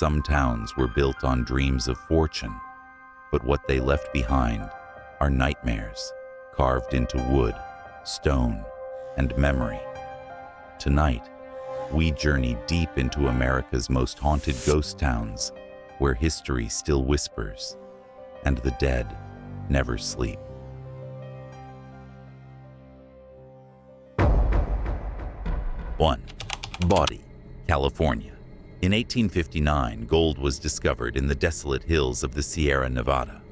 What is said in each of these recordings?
some towns were built on dreams of fortune, but what they left behind are nightmares carved into wood, stone, and memory. Tonight, we journey deep into America's most haunted ghost towns, where history still whispers and the dead never sleep. One, Bodie, California. In 1859, gold was discovered in the desolate hills of the Sierra Nevada,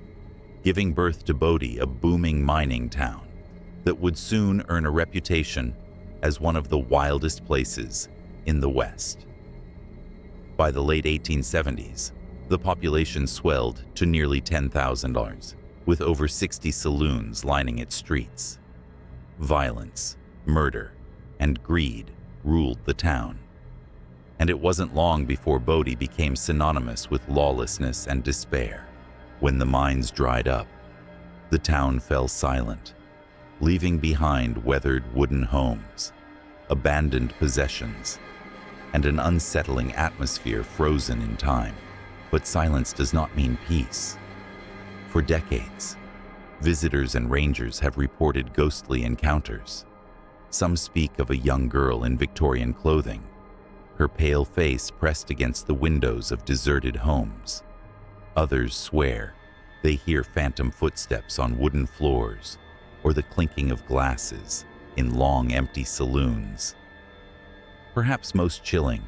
giving birth to Bodie, a booming mining town that would soon earn a reputation as one of the wildest places in the West. By the late 1870s, the population swelled to nearly 10,000, with over 60 saloons lining its streets. Violence, murder, and greed ruled the town. And it wasn't long before Bodie became synonymous with lawlessness and despair. When the mines dried up, the town fell silent, leaving behind weathered wooden homes, abandoned possessions, and an unsettling atmosphere frozen in time. But silence does not mean peace. For decades, visitors and rangers have reported ghostly encounters. Some speak of a young girl in Victorian clothing, her pale face pressed against the windows of deserted homes. Others swear they hear phantom footsteps on wooden floors or the clinking of glasses in long, empty saloons. Perhaps most chilling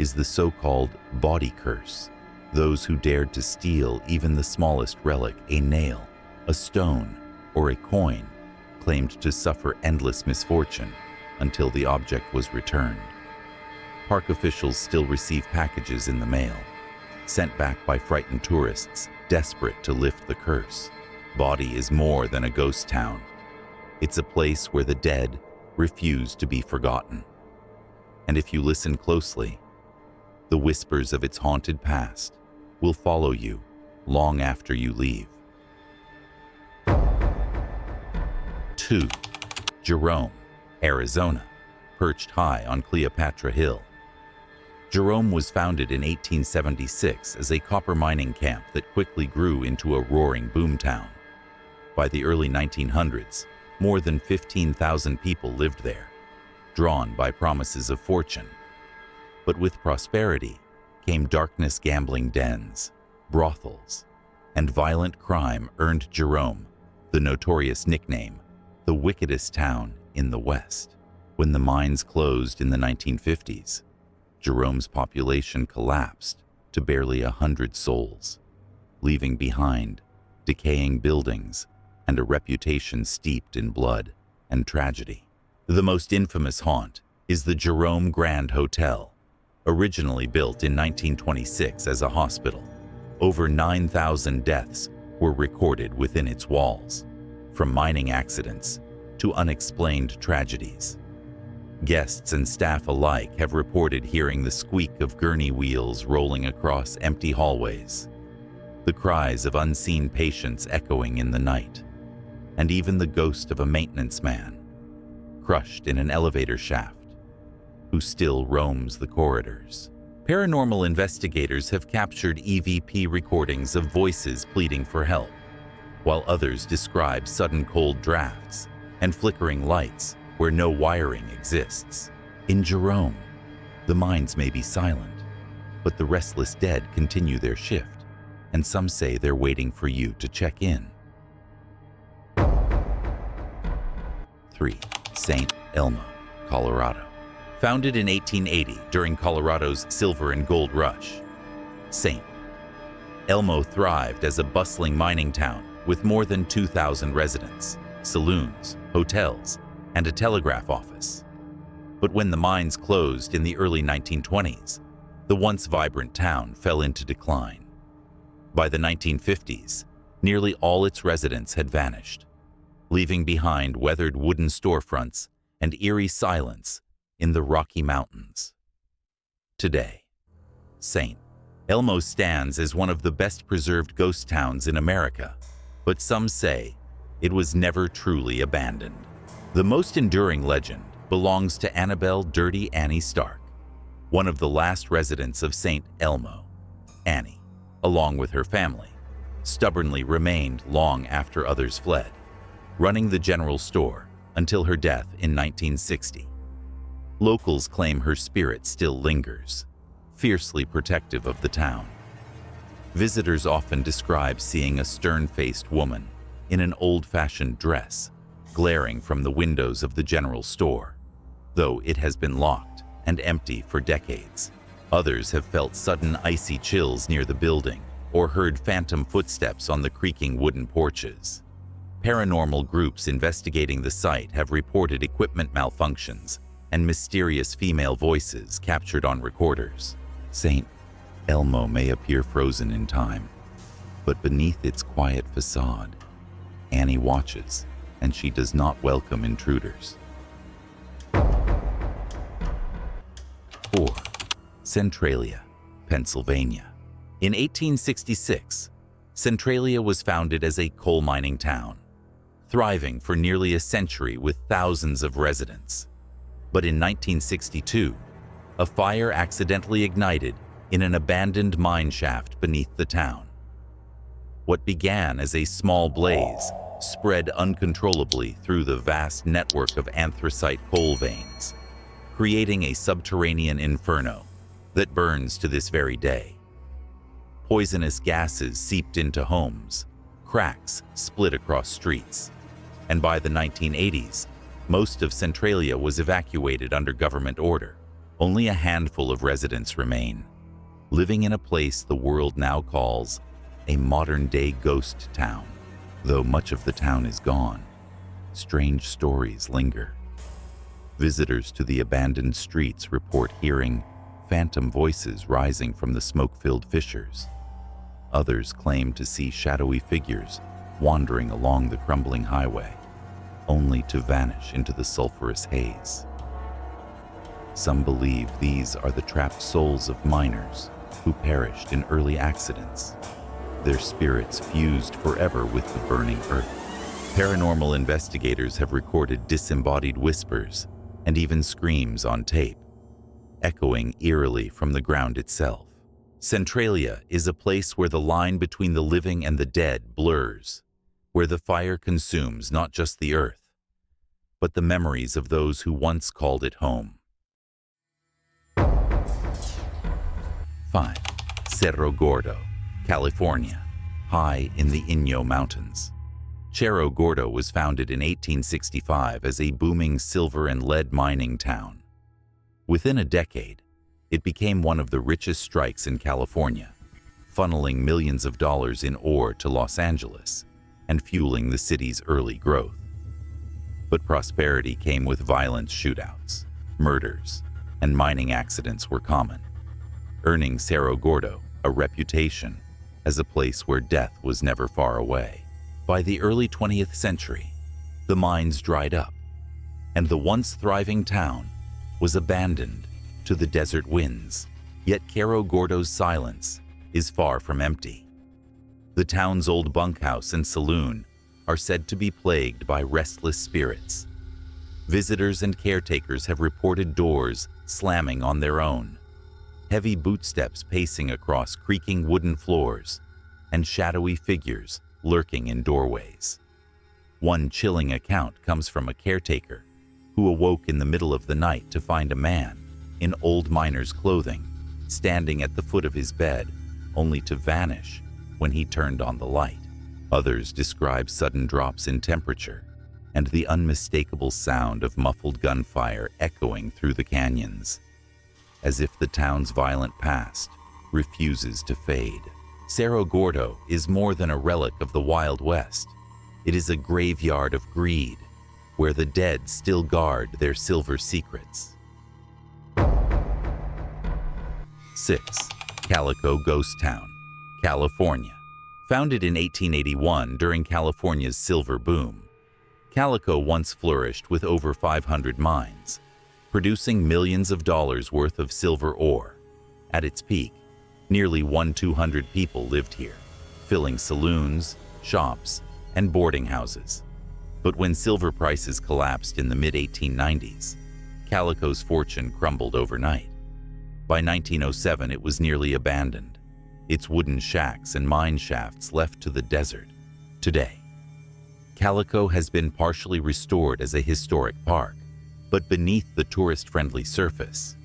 is the so-called body curse. Those who dared to steal even the smallest relic, a nail, a stone, or a coin, claimed to suffer endless misfortune until the object was returned. Park officials still receive packages in the mail, sent back by frightened tourists desperate to lift the curse. Bodie is more than a ghost town. It's a place where the dead refuse to be forgotten. And if you listen closely, the whispers of its haunted past will follow you long after you leave. 2. Jerome, Arizona, perched high on Cleopatra Hill. Jerome was founded in 1876 as a copper mining camp that quickly grew into a roaring boomtown. By the early 1900s, more than 15,000 people lived there, drawn by promises of fortune. But with prosperity came darkness. Gambling dens, brothels, and violent crime earned Jerome the notorious nickname, the wickedest town in the West. When the mines closed in the 1950s, Jerome's population collapsed to barely 100 souls, leaving behind decaying buildings and a reputation steeped in blood and tragedy. The most infamous haunt is the Jerome Grand Hotel, originally built in 1926 as a hospital. Over 9,000 deaths were recorded within its walls, from mining accidents to unexplained tragedies. Guests and staff alike have reported hearing the squeak of gurney wheels rolling across empty hallways, the cries of unseen patients echoing in the night, and even the ghost of a maintenance man, crushed in an elevator shaft, who still roams the corridors. Paranormal investigators have captured EVP recordings of voices pleading for help, while others describe sudden cold drafts and flickering lights where no wiring exists. In Jerome, the mines may be silent, but the restless dead continue their shift, and some say they're waiting for you to check in. 3. St. Elmo, Colorado. Founded in 1880 during Colorado's silver and gold rush, St. Elmo thrived as a bustling mining town with more than 2,000 residents, saloons, hotels, and a telegraph office. But when the mines closed in the early 1920s, the once vibrant town fell into decline. By the 1950s, nearly all its residents had vanished, leaving behind weathered wooden storefronts and eerie silence in the Rocky Mountains. Today, St. Elmo stands as one of the best preserved ghost towns in America, but some say it was never truly abandoned. The most enduring legend belongs to Annabelle Dirty Annie Stark, one of the last residents of St. Elmo. Annie, along with her family, stubbornly remained long after others fled, running the general store until her death in 1960. Locals claim her spirit still lingers, fiercely protective of the town. Visitors often describe seeing a stern-faced woman in an old-fashioned dress glaring from the windows of the general store, though it has been locked and empty for decades. Others have felt sudden icy chills near the building or heard phantom footsteps on the creaking wooden porches. Paranormal groups investigating the site have reported equipment malfunctions and mysterious female voices captured on recorders. St. Elmo may appear frozen in time, but beneath its quiet facade, Annie watches, and she does not welcome intruders. 4. Centralia, Pennsylvania. In 1866, Centralia was founded as a coal mining town, thriving for nearly a century with thousands of residents. But in 1962, a fire accidentally ignited in an abandoned mine shaft beneath the town. What began as a small blaze spread uncontrollably through the vast network of anthracite coal veins, creating a subterranean inferno that burns to this very day. Poisonous gases seeped into homes, cracks split across streets, and by the 1980s, most of Centralia was evacuated under government order. Only a handful of residents remain, living in a place the world now calls a modern-day ghost town. Though much of the town is gone, strange stories linger. Visitors to the abandoned streets report hearing phantom voices rising from the smoke-filled fissures. Others claim to see shadowy figures wandering along the crumbling highway, only to vanish into the sulfurous haze. Some believe these are the trapped souls of miners who perished in early accidents, their spirits fused forever with the burning earth. Paranormal investigators have recorded disembodied whispers and even screams on tape, echoing eerily from the ground itself. Centralia is a place where the line between the living and the dead blurs, where the fire consumes not just the earth, but the memories of those who once called it home. 5. Cerro Gordo, California, high in the Inyo Mountains. Cerro Gordo was founded in 1865 as a booming silver and lead mining town. Within a decade, it became one of the richest strikes in California, funneling millions of dollars in ore to Los Angeles and fueling the city's early growth. But prosperity came with violent shootouts, murders, and mining accidents were common, earning Cerro Gordo a reputation as a place where death was never far away. By the early 20th century, the mines dried up, and the once thriving town was abandoned to the desert winds. Yet Cerro Gordo's silence is far from empty. The town's old bunkhouse and saloon are said to be plagued by restless spirits. Visitors and caretakers have reported doors slamming on their own, heavy bootsteps pacing across creaking wooden floors, and shadowy figures lurking in doorways. One chilling account comes from a caretaker who awoke in the middle of the night to find a man in old miner's clothing standing at the foot of his bed, only to vanish when he turned on the light. Others describe sudden drops in temperature and the unmistakable sound of muffled gunfire echoing through the canyons, as if the town's violent past refuses to fade. Cerro Gordo is more than a relic of the Wild West. It is a graveyard of greed, where the dead still guard their silver secrets. 6. Calico Ghost Town, California. Founded in 1881 during California's silver boom, Calico once flourished with over 500 mines, producing millions of dollars worth of silver ore. At its peak, nearly 1,200 people lived here, filling saloons, shops, and boarding houses. But when silver prices collapsed in the mid-1890s, Calico's fortune crumbled overnight. By 1907, it was nearly abandoned, its wooden shacks and mine shafts left to the desert. Today, Calico has been partially restored as a historic park, but beneath the tourist-friendly surface,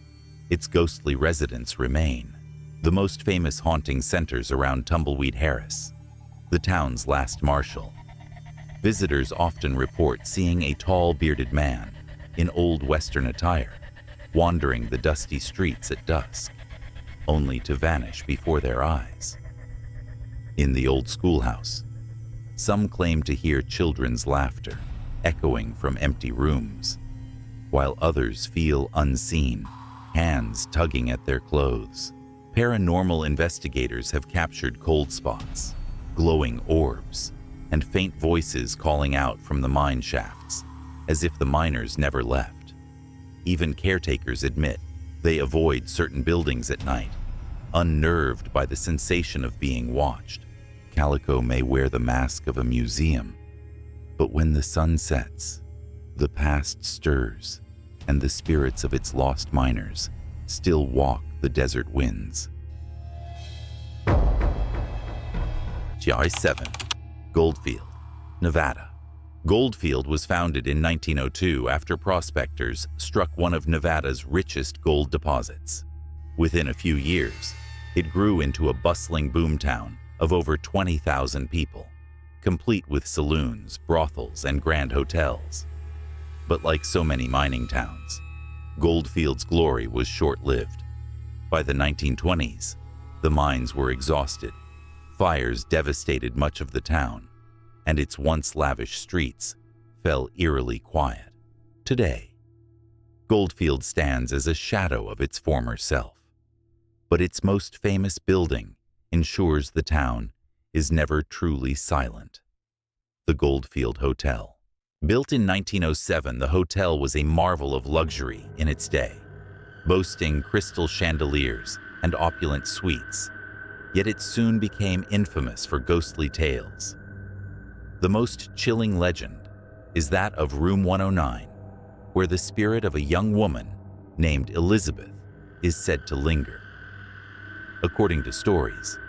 its ghostly residents remain. The most famous haunting centers around Tumbleweed Harris, the town's last marshal. Visitors often report seeing a tall, bearded man in old Western attire wandering the dusty streets at dusk, only to vanish before their eyes. In the old schoolhouse, some claim to hear children's laughter echoing from empty rooms, while others feel unseen, hands tugging at their clothes. Paranormal investigators have captured cold spots, glowing orbs, and faint voices calling out from the mine shafts, as if the miners never left. Even caretakers admit they avoid certain buildings at night, unnerved by the sensation of being watched. Calico may wear the mask of a museum, but when the sun sets, the past stirs, and the spirits of its lost miners still walk the desert winds. GI 7. Goldfield, Nevada. Goldfield was founded in 1902 after prospectors struck one of Nevada's richest gold deposits. Within a few years, it grew into a bustling boomtown of over 20,000 people, complete with saloons, brothels, and grand hotels. But like so many mining towns, Goldfield's glory was short-lived. By the 1920s, the mines were exhausted. Fires devastated much of the town, and its once lavish streets fell eerily quiet. Today, Goldfield stands as a shadow of its former self, but its most famous building ensures the town is never truly silent. The Goldfield Hotel. Built in 1907, the hotel was a marvel of luxury in its day, boasting crystal chandeliers and opulent suites, yet it soon became infamous for ghostly tales. The most chilling legend is that of Room 109, where the spirit of a young woman named Elizabeth is said to linger. According to stories,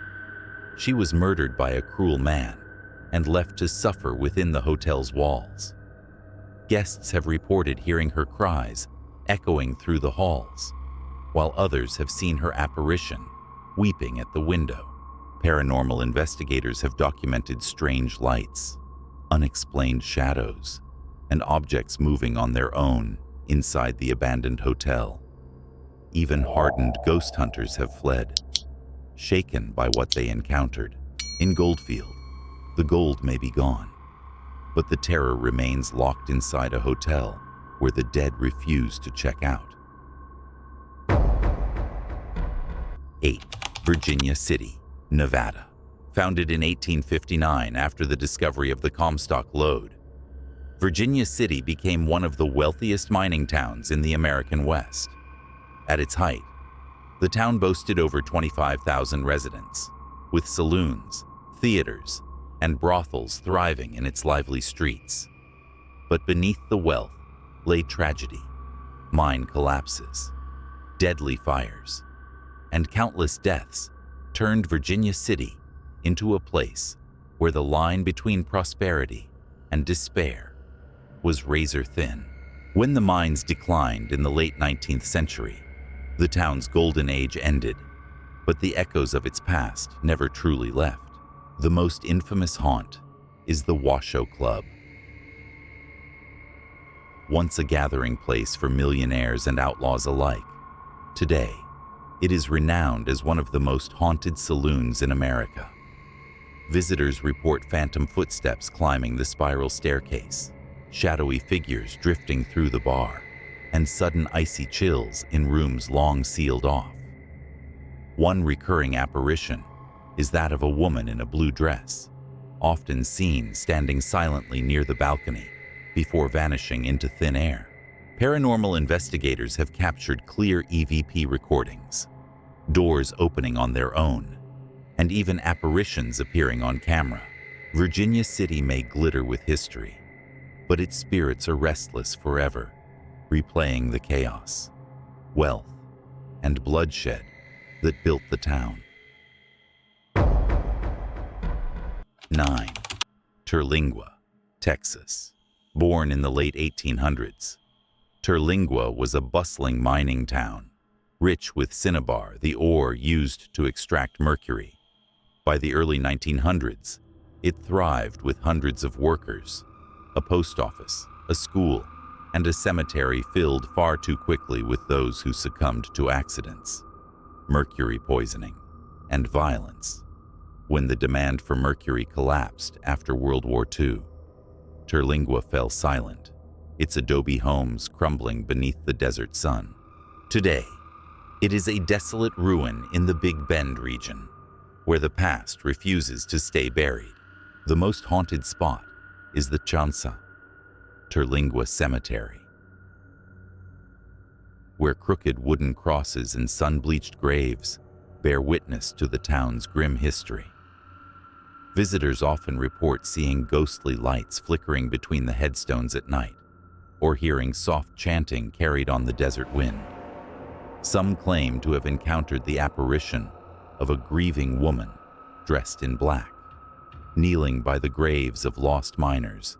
she was murdered by a cruel man and left to suffer within the hotel's walls. Guests have reported hearing her cries echoing through the halls, while others have seen her apparition weeping at the window. Paranormal investigators have documented strange lights, unexplained shadows, and objects moving on their own inside the abandoned hotel. Even hardened ghost hunters have fled, shaken by what they encountered. In Goldfield, the gold may be gone, but the terror remains locked inside a hotel where the dead refuse to check out. 8. Virginia City, Nevada. Founded in 1859 after the discovery of the Comstock lode, Virginia City became one of the wealthiest mining towns in the American West. At its height, the town boasted over 25,000 residents, with saloons, theaters, and brothels thriving in its lively streets. But beneath the wealth lay tragedy, mine collapses, deadly fires, and countless deaths turned Virginia City into a place where the line between prosperity and despair was razor thin. When the mines declined in the late 19th century, the town's golden age ended, but the echoes of its past never truly left. The most infamous haunt is the Washoe Club. Once a gathering place for millionaires and outlaws alike, today it is renowned as one of the most haunted saloons in America. Visitors report phantom footsteps climbing the spiral staircase, shadowy figures drifting through the bar, and sudden icy chills in rooms long sealed off. One recurring apparition is that of a woman in a blue dress, often seen standing silently near the balcony before vanishing into thin air. Paranormal investigators have captured clear EVP recordings, doors opening on their own, and even apparitions appearing on camera. Virginia City may glitter with history, but its spirits are restless forever, replaying the chaos, wealth, and bloodshed that built the town. 9. Terlingua, Texas. Born in the late 1800s, Terlingua was a bustling mining town, rich with cinnabar, the ore used to extract mercury. By the early 1900s, it thrived with hundreds of workers, a post office, a school, and a cemetery filled far too quickly with those who succumbed to accidents, mercury poisoning, and violence. When the demand for mercury collapsed after World War II, Terlingua fell silent, its adobe homes crumbling beneath the desert sun. Today, it is a desolate ruin in the Big Bend region, where the past refuses to stay buried. The most haunted spot is the Chansa, Terlingua Cemetery, where crooked wooden crosses and sun-bleached graves bear witness to the town's grim history. Visitors often report seeing ghostly lights flickering between the headstones at night, or hearing soft chanting carried on the desert wind. Some claim to have encountered the apparition of a grieving woman dressed in black, kneeling by the graves of lost miners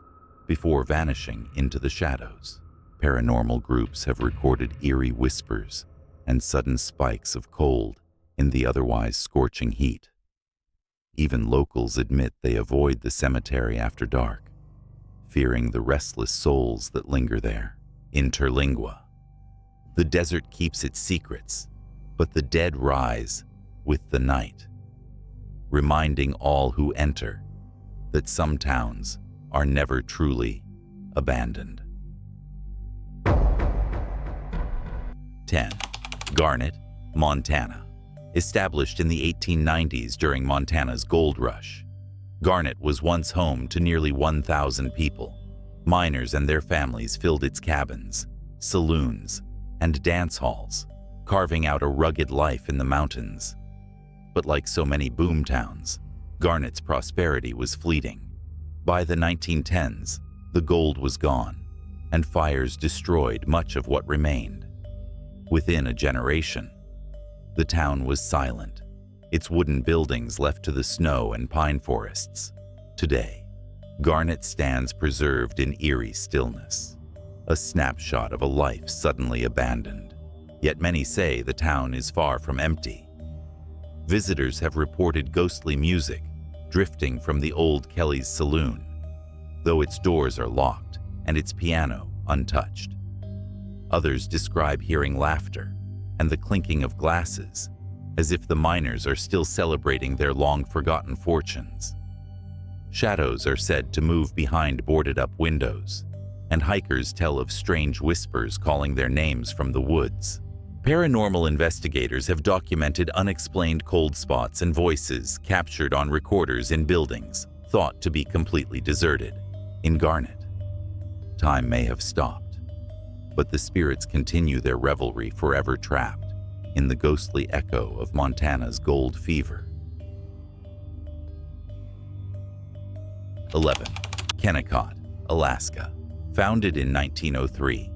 before vanishing into the shadows. Paranormal groups have recorded eerie whispers and sudden spikes of cold in the otherwise scorching heat. Even locals admit they avoid the cemetery after dark, fearing the restless souls that linger there. In Terlingua, the desert keeps its secrets, but the dead rise with the night, reminding all who enter that some towns are never truly abandoned. 10. Garnet, Montana. Established in the 1890s during Montana's gold rush, Garnet was once home to nearly 1,000 people. Miners and their families filled its cabins, saloons, and dance halls, carving out a rugged life in the mountains. But like so many boomtowns, Garnet's prosperity was fleeting. By the 1910s, the gold was gone, and fires destroyed much of what remained. Within a generation, the town was silent, its wooden buildings left to the snow and pine forests. Today, Garnet stands preserved in eerie stillness, a snapshot of a life suddenly abandoned. Yet many say the town is far from empty. Visitors have reported ghostly music drifting from the old Kelly's saloon, though its doors are locked and its piano untouched. Others describe hearing laughter and the clinking of glasses, as if the miners are still celebrating their long-forgotten fortunes. Shadows are said to move behind boarded-up windows, and hikers tell of strange whispers calling their names from the woods. Paranormal investigators have documented unexplained cold spots and voices captured on recorders in buildings thought to be completely deserted. In Garnet, time may have stopped, but the spirits continue their revelry, forever trapped in the ghostly echo of Montana's gold fever. 11. Kennecott, Alaska. Founded in 1903,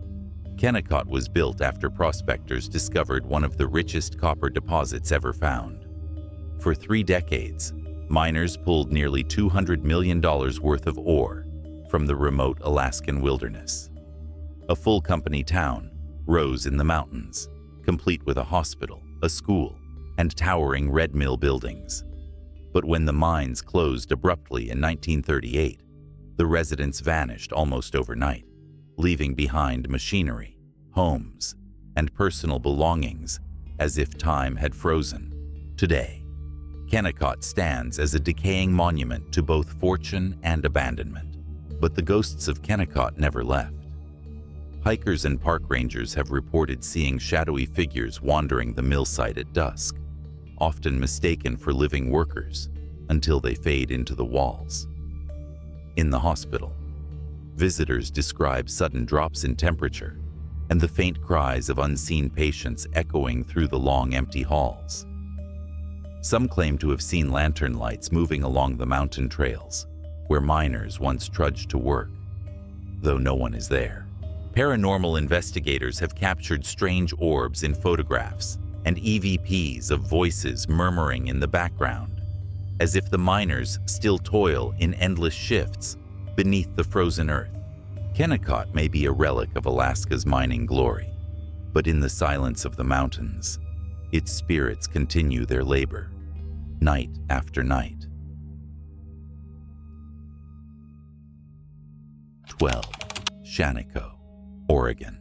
Kennecott was built after prospectors discovered one of the richest copper deposits ever found. For 3 decades, miners pulled nearly $200 million worth of ore from the remote Alaskan wilderness. A full company town rose in the mountains, complete with a hospital, a school, and towering red mill buildings. But when the mines closed abruptly in 1938, the residents vanished almost overnight, leaving behind machinery, homes, and personal belongings as if time had frozen. Today, Kennecott stands as a decaying monument to both fortune and abandonment. But the ghosts of Kennecott never left. Hikers and park rangers have reported seeing shadowy figures wandering the mill site at dusk, often mistaken for living workers until they fade into the walls. In the hospital, visitors describe sudden drops in temperature and the faint cries of unseen patients echoing through the long, empty halls. Some claim to have seen lantern lights moving along the mountain trails where miners once trudged to work, though no one is there. Paranormal investigators have captured strange orbs in photographs and EVPs of voices murmuring in the background, as if the miners still toil in endless shifts beneath the frozen earth. Kennecott may be a relic of Alaska's mining glory, but in the silence of the mountains, its spirits continue their labor, night after night. 12. Shaniko, Oregon.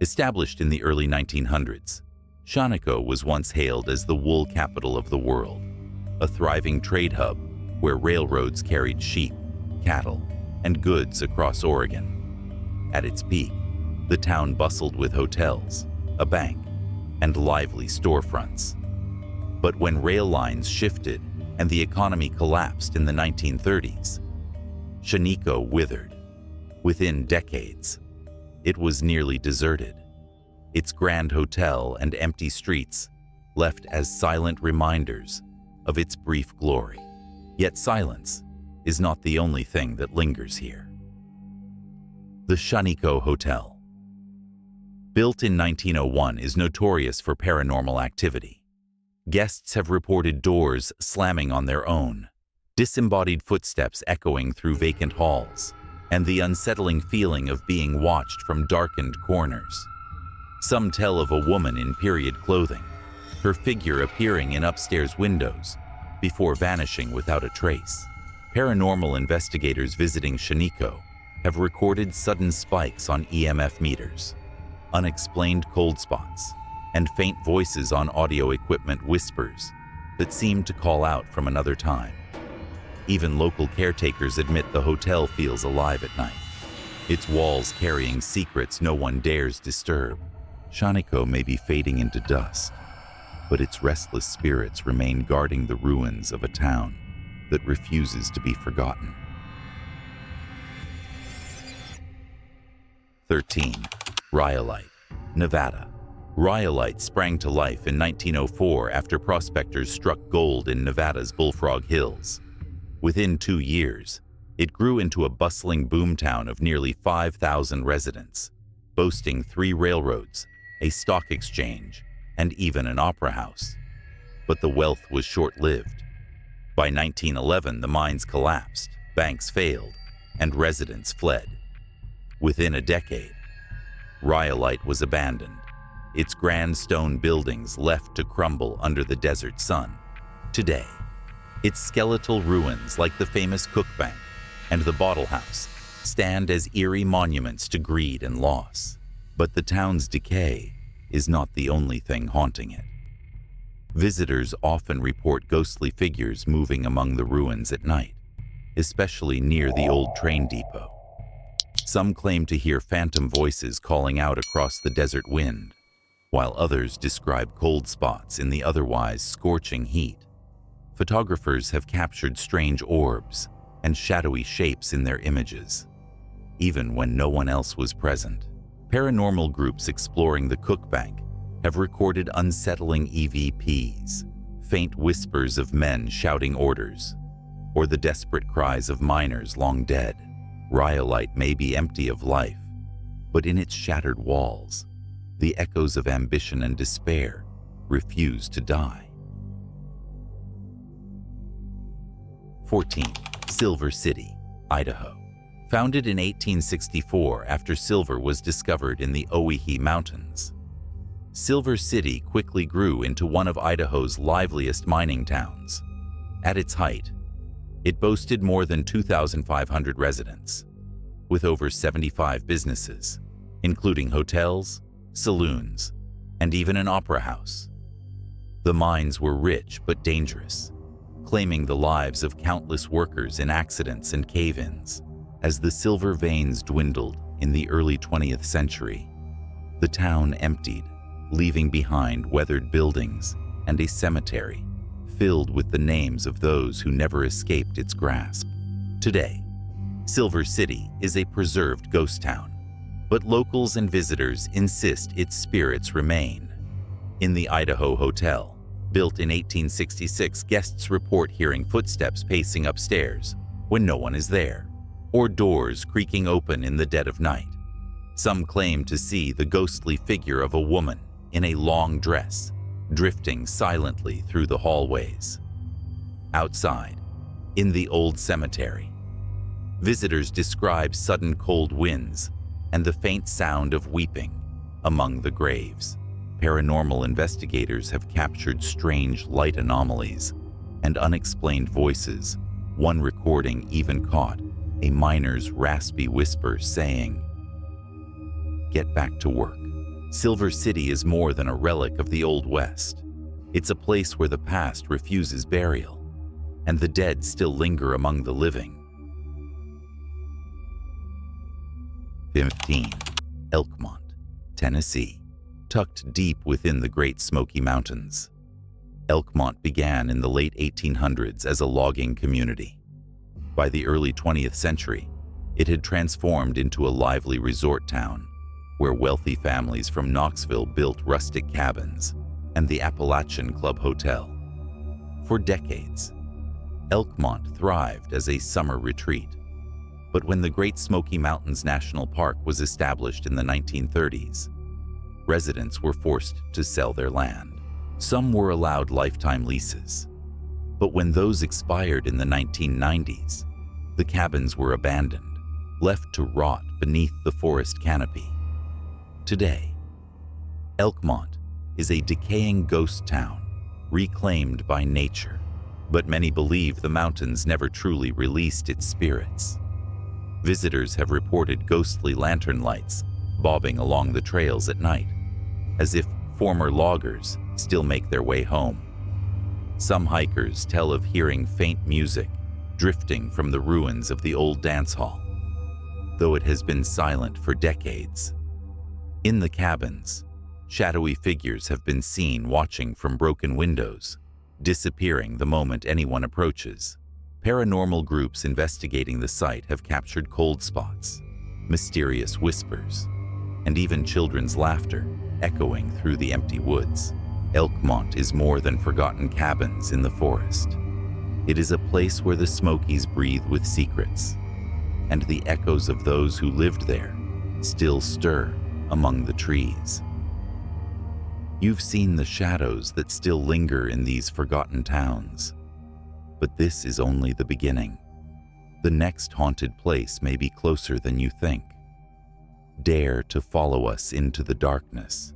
Established in the early 1900s, Shaniko was once hailed as the wool capital of the world, a thriving trade hub where railroads carried sheep, cattle, and goods across Oregon. At its peak, the town bustled with hotels, a bank, and lively storefronts. But when rail lines shifted and the economy collapsed in the 1930s, Shaniko withered. Within decades, it was nearly deserted, its grand hotel and empty streets left as silent reminders of its brief glory. Yet silence is not the only thing that lingers here. The Shaniko Hotel, built in 1901, is notorious for paranormal activity. Guests have reported doors slamming on their own, disembodied footsteps echoing through vacant halls, and the unsettling feeling of being watched from darkened corners. Some tell of a woman in period clothing, her figure appearing in upstairs windows before vanishing without a trace. Paranormal investigators visiting Shaniko have recorded sudden spikes on EMF meters, unexplained cold spots, and faint voices on audio equipment whispers that seem to call out from another time. Even local caretakers admit the hotel feels alive at night, its walls carrying secrets no one dares disturb. Shaniko may be fading into dust, but its restless spirits remain guarding the ruins of a town that refuses to be forgotten. 13. Rhyolite, Nevada. Rhyolite sprang to life in 1904 after prospectors struck gold in Nevada's Bullfrog Hills. Within 2 years, it grew into a bustling boomtown of nearly 5,000 residents, boasting 3 railroads, a stock exchange, and even an opera house. But the wealth was short-lived. By 1911, the mines collapsed, banks failed, and residents fled. Within a decade, Rhyolite was abandoned, its grand stone buildings left to crumble under the desert sun. Today, its skeletal ruins, like the famous Cook Bank and the Bottle House, stand as eerie monuments to greed and loss. But the town's decay is not the only thing haunting it. Visitors often report ghostly figures moving among the ruins at night, especially near the old train depot. Some claim to hear phantom voices calling out across the desert wind, while others describe cold spots in the otherwise scorching heat. Photographers have captured strange orbs and shadowy shapes in their images, even when no one else was present. Paranormal groups exploring the Cook Bank have recorded unsettling EVPs, faint whispers of men shouting orders, or the desperate cries of miners long dead. Rhyolite may be empty of life, but in its shattered walls, the echoes of ambition and despair refuse to die. 14. Silver City, Idaho. Founded in 1864 after silver was discovered in the Owyhee Mountains, Silver City quickly grew into one of Idaho's liveliest mining towns. At its height, it boasted more than 2,500 residents, with over 75 businesses, including hotels, saloons, and even an opera house. The mines were rich but dangerous, claiming the lives of countless workers in accidents and cave-ins. As the silver veins dwindled in the early 20th century, the town emptied, leaving behind weathered buildings and a cemetery filled with the names of those who never escaped its grasp. Today, Silver City is a preserved ghost town, but locals and visitors insist its spirits remain. In the Idaho Hotel, built in 1866, guests report hearing footsteps pacing upstairs when no one is there, or doors creaking open in the dead of night. Some claim to see the ghostly figure of a woman in a long dress, drifting silently through the hallways. Outside, In the old cemetery, visitors describe sudden cold winds and the faint sound of weeping among the graves. Paranormal investigators have captured strange light anomalies and unexplained voices. One recording even caught a miner's raspy whisper saying, "Get back to work." Silver City is more than a relic of the Old West. It's a place where the past refuses burial, and the dead still linger among the living. 15. Elkmont, Tennessee, tucked deep within the Great Smoky Mountains. Elkmont began in the late 1800s as a logging community. By the early 20th century, it had transformed into a lively resort town, where wealthy families from Knoxville built rustic cabins and the Appalachian Club Hotel. For decades, Elkmont thrived as a summer retreat. But when the Great Smoky Mountains National Park was established in the 1930s, residents were forced to sell their land. Some were allowed lifetime leases. But when those expired in the 1990s, the cabins were abandoned, left to rot beneath the forest canopy. Today, Elkmont is a decaying ghost town, reclaimed by nature. But many believe the mountains never truly released its spirits. Visitors have reported ghostly lantern lights bobbing along the trails at night, as if former loggers still make their way home. Some hikers tell of hearing faint music drifting from the ruins of the old dance hall, though it has been silent for decades. In the cabins, shadowy figures have been seen watching from broken windows, disappearing the moment anyone approaches. Paranormal groups investigating the site have captured cold spots, mysterious whispers, and even children's laughter echoing through the empty woods. Elkmont is more than forgotten cabins in the forest. It is a place where the Smokies breathe with secrets, and the echoes of those who lived there still stir among the trees. You've seen the shadows that still linger in these forgotten towns. But this is only the beginning. The next haunted place may be closer than you think. Dare to follow us into the darkness